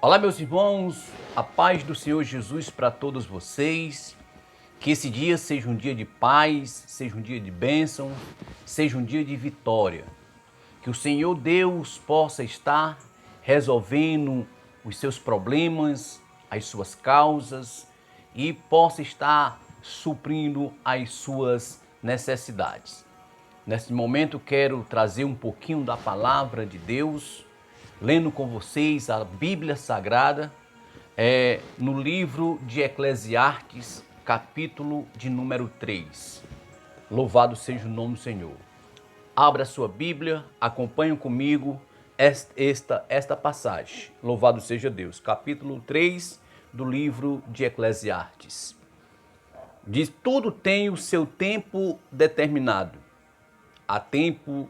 Olá, meus irmãos, a paz do Senhor Jesus para todos vocês. Que esse dia seja um dia de paz, seja um dia de bênção, seja um dia de vitória. Que o Senhor Deus possa estar resolvendo os seus problemas, as suas causas e possa estar suprindo as suas necessidades. Nesse momento quero trazer um pouquinho da palavra de Deus, lendo com vocês a Bíblia Sagrada, no livro de Eclesiastes, capítulo de número 3. Louvado seja o nome do Senhor. Abra a sua Bíblia, acompanhe comigo esta passagem. Louvado seja Deus. Capítulo 3 do livro de Eclesiastes. Diz: tudo tem o seu tempo determinado. Há tempo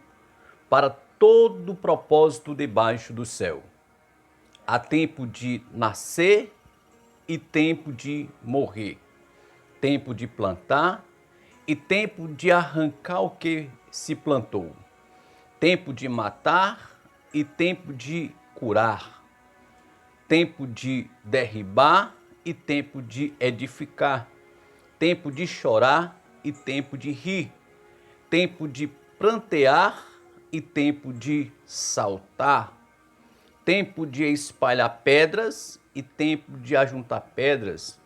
para todo propósito debaixo do céu. Há tempo de nascer e tempo de morrer. Tempo de plantar e tempo de arrancar o que se plantou. Tempo de matar e tempo de curar. Tempo de derribar e tempo de edificar. Tempo de chorar e tempo de rir. Tempo de prantear e tempo de saltar. Tempo de espalhar pedras e tempo de ajuntar pedras.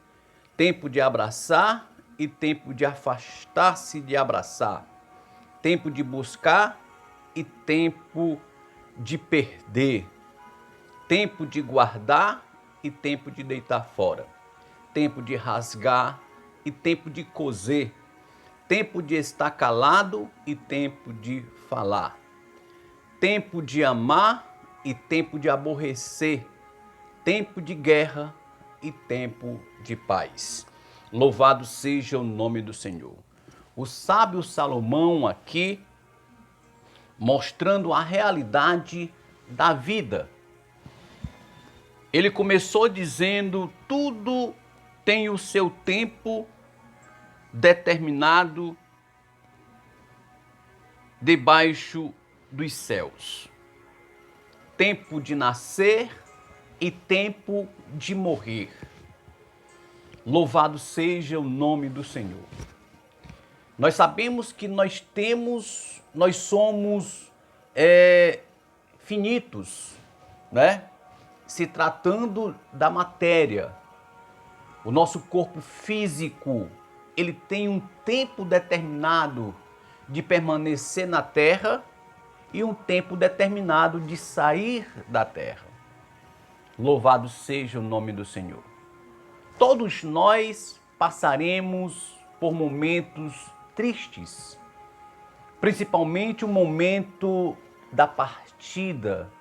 Tempo de abraçar e tempo de afastar-se de abraçar. Tempo de buscar e tempo de perder. Tempo de guardar e tempo de deitar fora. Tempo de rasgar e tempo de coser. Tempo de estar calado e tempo de falar. Tempo de amar e tempo de aborrecer. Tempo de guerra e tempo de paz. Louvado seja o nome do Senhor. O sábio Salomão aqui mostrando a realidade da vida. Ele começou dizendo: tudo tem o seu tempo determinado debaixo dos céus. Tempo de nascer e tempo de morrer. Louvado seja o nome do Senhor. Nós sabemos que nós somos finitos, né? Se tratando da matéria, o nosso corpo físico, ele tem um tempo determinado de permanecer na terra e um tempo determinado de sair da terra. Louvado seja o nome do Senhor. Todos nós passaremos por momentos tristes, principalmente o momento da partida,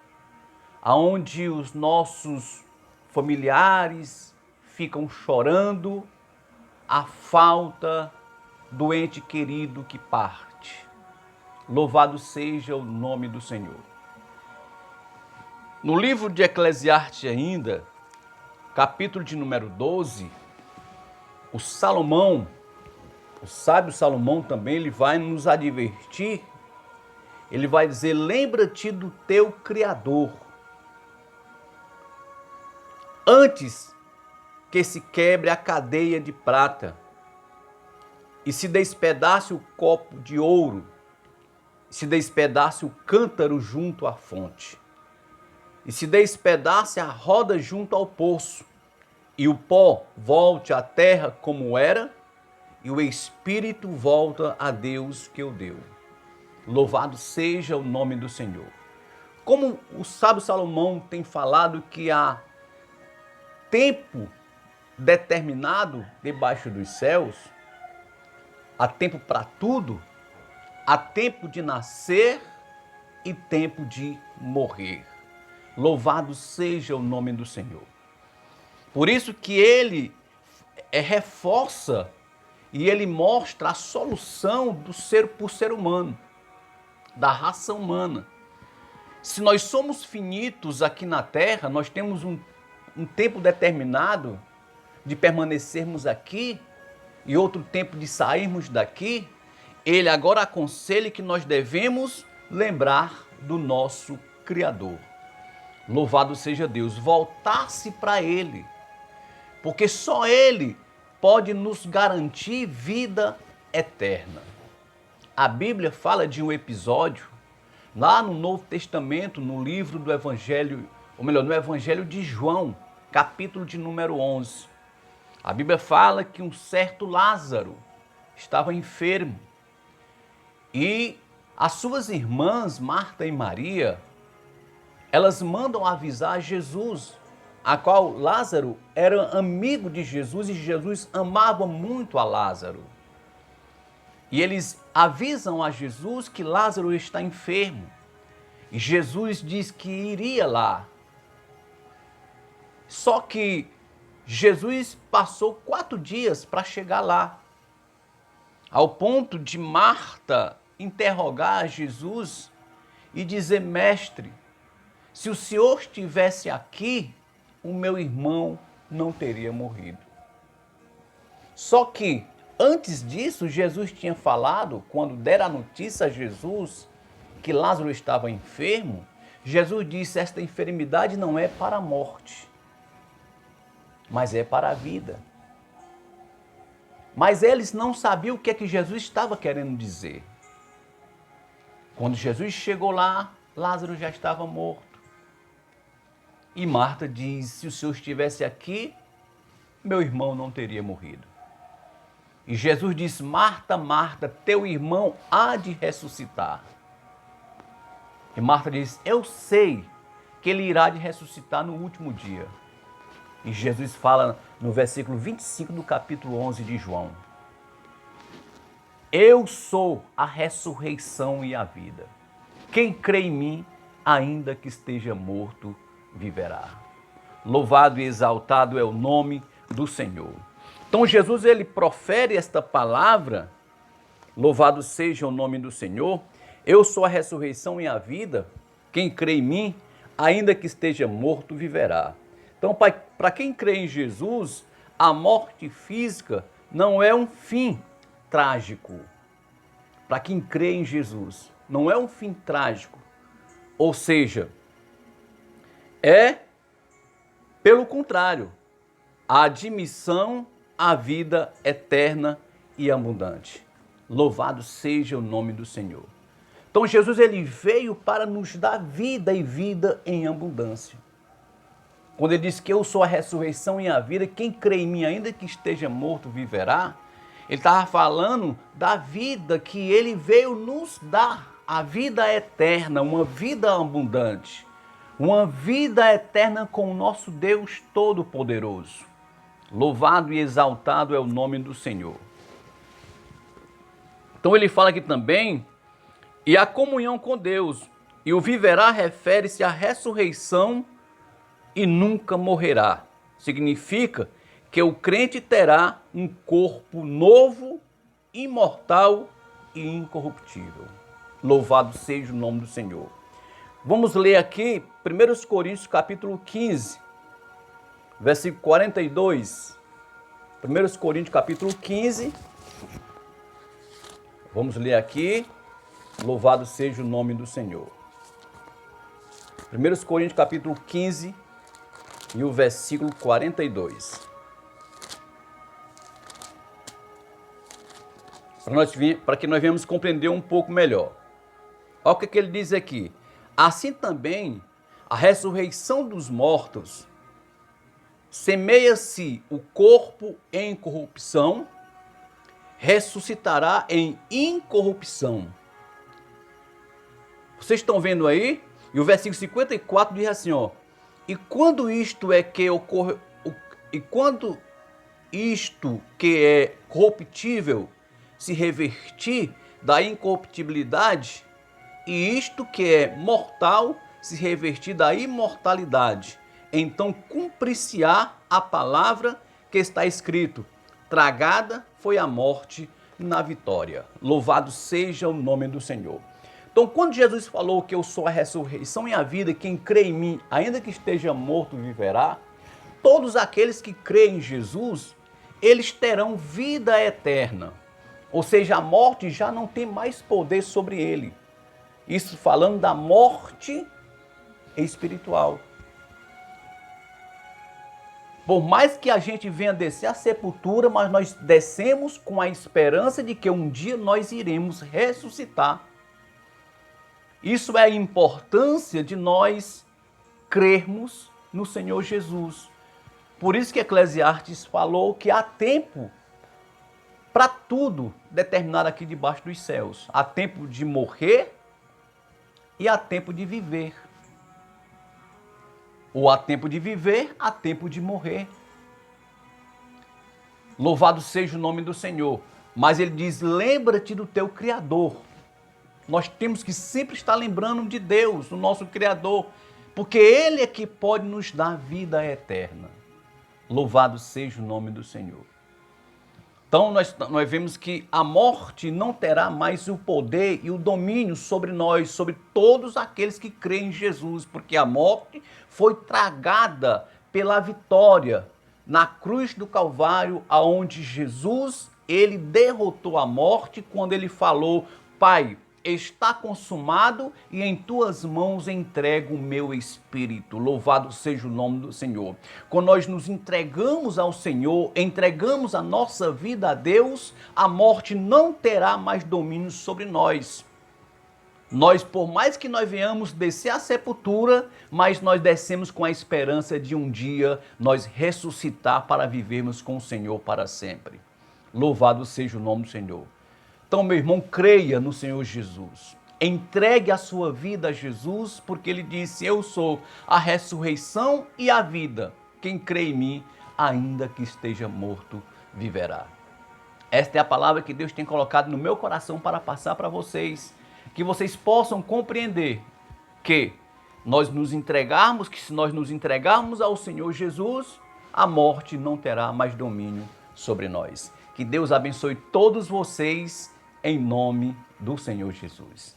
onde os nossos familiares ficam chorando a falta do ente querido que parte. Louvado seja o nome do Senhor. No livro de Eclesiastes ainda, capítulo de número 12, o sábio Salomão também, ele vai nos advertir, ele vai dizer: lembra-te do teu Criador, antes que se quebre a cadeia de prata e se despedace o copo de ouro, se despedace o cântaro junto à fonte, e se despedace a roda junto ao poço, e o pó volte à terra como era, e o espírito volta a Deus que o deu. Louvado seja o nome do Senhor. Como o sábio Salomão tem falado que há tempo determinado debaixo dos céus, há tempo para tudo, há tempo de nascer e tempo de morrer. Louvado seja o nome do Senhor. Por isso que ele reforça e ele mostra a solução por ser humano, da raça humana. Se nós somos finitos aqui na terra, nós temos um tempo determinado de permanecermos aqui e outro tempo de sairmos daqui. Ele agora aconselha que nós devemos lembrar do nosso Criador. louvado seja Deus, voltasse para Ele, porque só Ele pode nos garantir vida eterna. A Bíblia fala de um episódio lá no Novo Testamento, no livro do Evangelho, ou melhor, no Evangelho de João, capítulo de número 11. A Bíblia fala que um certo Lázaro estava enfermo e as suas irmãs, Marta e Maria, elas mandam avisar Jesus, a qual Lázaro era amigo de Jesus e Jesus amava muito a Lázaro. E eles avisam a Jesus que Lázaro está enfermo. E Jesus diz que iria lá. Só que Jesus passou 4 dias para chegar lá. Ao ponto de Marta interrogar Jesus e dizer: mestre, se o Senhor estivesse aqui, o meu irmão não teria morrido. Só que antes disso, Jesus tinha falado, quando deram a notícia a Jesus que Lázaro estava enfermo, Jesus disse: esta enfermidade não é para a morte, mas é para a vida. Mas eles não sabiam o que é que Jesus estava querendo dizer. Quando Jesus chegou lá, Lázaro já estava morto. E Marta diz: se o Senhor estivesse aqui, meu irmão não teria morrido. E Jesus disse: Marta, Marta, teu irmão há de ressuscitar. E Marta diz: eu sei que ele irá de ressuscitar no último dia. E Jesus fala no versículo 25 do capítulo 11 de João: eu sou a ressurreição e a vida. Quem crê em mim, ainda que esteja morto, viverá. Louvado e exaltado é o nome do Senhor. Então Jesus, ele profere esta palavra: louvado seja o nome do Senhor. Eu sou a ressurreição e a vida. Quem crê em mim, ainda que esteja morto, viverá. Então, para quem crê em Jesus, a morte física não é um fim trágico. Para quem crê em Jesus, não é um fim trágico. Ou seja, é, pelo contrário, a admissão à vida eterna e abundante. Louvado seja o nome do Senhor. Então Jesus, ele veio para nos dar vida e vida em abundância. Quando ele diz que eu sou a ressurreição e a vida, quem crê em mim, ainda que esteja morto, viverá. Ele estava falando da vida que ele veio nos dar, a vida eterna, uma vida abundante, uma vida eterna com o nosso Deus Todo-Poderoso. Louvado e exaltado é o nome do Senhor. Então ele fala aqui também: e a comunhão com Deus, e o viverá refere-se à ressurreição e nunca morrerá. Significa que o crente terá um corpo novo, imortal e incorruptível. Louvado seja o nome do Senhor. Vamos ler aqui 1 Coríntios capítulo 15, versículo 42. 1 Coríntios capítulo 15. Vamos ler aqui. Louvado seja o nome do Senhor. 1 Coríntios capítulo 15 e o versículo 42. Para que nós venhamos compreender um pouco melhor. Olha o que ele diz aqui. Assim também, a ressurreição dos mortos semeia-se o corpo em corrupção, ressuscitará em incorrupção. Vocês estão vendo aí? E o versículo 54 diz assim, ó: e quando isto que é corruptível se revertir da incorruptibilidade, e isto que é mortal se revertir da imortalidade, então cumprir-se-á a palavra que está escrito: tragada foi a morte na vitória. Louvado seja o nome do Senhor. Então, quando Jesus falou que eu sou a ressurreição e a vida, quem crê em mim, ainda que esteja morto, viverá, todos aqueles que creem em Jesus, eles terão vida eterna. Ou seja, a morte já não tem mais poder sobre ele. Isso falando da morte espiritual. Por mais que a gente venha descer à sepultura, mas nós descemos com a esperança de que um dia nós iremos ressuscitar. Isso é a importância de nós crermos no Senhor Jesus. Por isso que Eclesiastes falou que há tempo para tudo determinado aqui debaixo dos céus. Há tempo de morrer e há tempo de viver. Ou há tempo de viver, há tempo de morrer. Louvado seja o nome do Senhor. Mas ele diz, lembra-te do teu Criador. Nós temos que sempre estar lembrando de Deus, do nosso Criador, porque Ele é que pode nos dar vida eterna. Louvado seja o nome do Senhor. Então nós vemos que a morte não terá mais o poder e o domínio sobre nós, sobre todos aqueles que creem em Jesus, porque a morte foi tragada pela vitória na cruz do Calvário, aonde Jesus, ele derrotou a morte quando ele falou, Pai, está consumado e em tuas mãos entrego o meu espírito. Louvado seja o nome do Senhor. Quando nós nos entregamos ao Senhor, entregamos a nossa vida a Deus, a morte não terá mais domínio sobre nós. Nós, por mais que nós venhamos descer à sepultura, mas nós descemos com a esperança de um dia nós ressuscitar para vivermos com o Senhor para sempre. Louvado seja o nome do Senhor. Então, meu irmão, creia no Senhor Jesus. Entregue a sua vida a Jesus, porque ele disse, eu sou a ressurreição e a vida. Quem crê em mim, ainda que esteja morto, viverá. Esta é a palavra que Deus tem colocado no meu coração para passar para vocês, que vocês possam compreender que nós nos entregarmos, que se nós nos entregarmos ao Senhor Jesus, a morte não terá mais domínio sobre nós. Que Deus abençoe todos vocês em nome do Senhor Jesus.